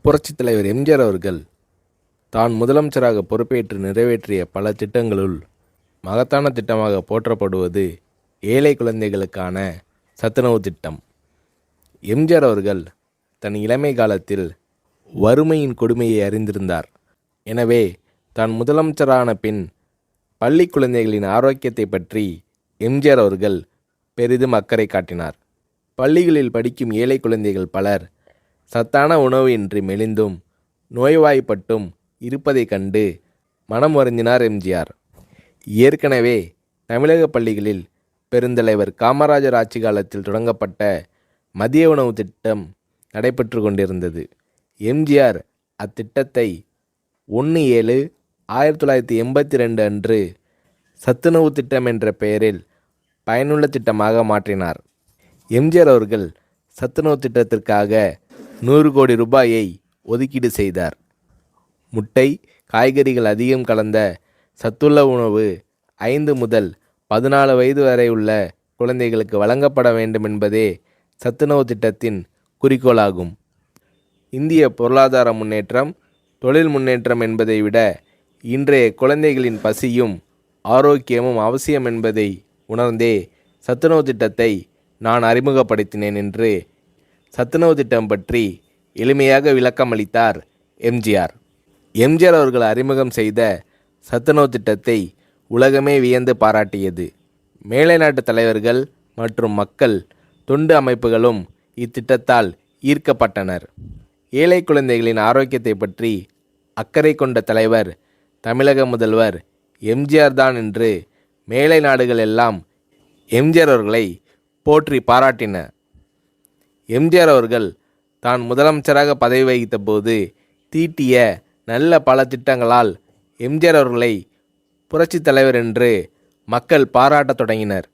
புரட்சித் தலைவர் எம்ஜிஆர் அவர்கள் தான் முதலமைச்சராக பொறுப்பேற்று நிறைவேற்றிய பல திட்டங்களுள் மகத்தான திட்டமாக போற்றப்படுவது ஏழை குழந்தைகளுக்கான சத்துணவு திட்டம். எம்ஜிஆர் அவர்கள் தன் இளமை காலத்தில் வறுமையின் கொடுமையை அறிந்திருந்தார். எனவே தான் முதலமைச்சரான பின் பள்ளி குழந்தைகளின் ஆரோக்கியத்தை பற்றி எம்ஜிஆர் அவர்கள் பெரிதும் அக்கறை காட்டினார். பள்ளிகளில் படிக்கும் ஏழை குழந்தைகள் பலர் சத்தான உணவு இன்றி மெலிந்தும் நோய்வாய்ப்பட்டும் இருப்பதைக் கண்டு மனம் வருந்தினார் எம்ஜிஆர். ஏற்கனவே தமிழக பள்ளிகளில் பெருந்தலைவர் காமராஜர் ஆட்சி காலத்தில் தொடங்கப்பட்ட மதிய உணவு திட்டம் நடைபெற்று கொண்டிருந்தது. எம்ஜிஆர் அத்திட்டத்தை 1/7/1982 அன்று சத்துணவு திட்டம் என்ற பெயரில் பயனுள்ள திட்டமாக மாற்றினார். எம்ஜிஆர் அவர்கள் சத்துணவு திட்டத்திற்காக 100 கோடி ரூபாயை ஒதுக்கீடு செய்தார். முட்டை, காய்கறிகள் அதிகம் கலந்த சத்துள்ள உணவு 5 முதல் 14 வயது வரை உள்ள குழந்தைகளுக்கு வழங்கப்பட வேண்டும் என்பதே சத்துணவு திட்டத்தின் குறிக்கோளாகும். இந்திய பொருளாதார முன்னேற்றம், தொழில் முன்னேற்றம் என்பதை விட இன்றைய குழந்தைகளின் பசியும் ஆரோக்கியமும் அவசியம் என்பதை உணர்ந்தே சத்துணவு திட்டத்தை நான் அறிமுகப்படுத்தினேன் என்று சத்துணவு திட்டம் பற்றி எளிமையாக விளக்கமளித்தார் எம்ஜிஆர். எம்ஜிஆர் அவர்கள் அறிமுகம் செய்த சத்துணவு திட்டத்தை உலகமே வியந்து பாராட்டியது. மேலை நாட்டு தலைவர்கள் மற்றும் மக்கள் தொண்டு அமைப்புகளும் இத்திட்டத்தால் ஈர்க்கப்பட்டனர். ஏழை குழந்தைகளின் ஆரோக்கியத்தை பற்றி அக்கறை கொண்ட தலைவர் தமிழக முதல்வர் எம்ஜிஆர் தான் என்று மேலை நாடுகள் எல்லாம் எம்ஜிஆர் அவர்களை போற்றி பாராட்டின. எம்ஜிஆர் அவர்கள் தான் முதலமைச்சராக பதவி வகித்த போது தீட்டிய நல்ல பல திட்டங்களால் எம்ஜிஆர் அவர்களை புரட்சித் தலைவர் என்று மக்கள் பாராட்டத் தொடங்கினர்.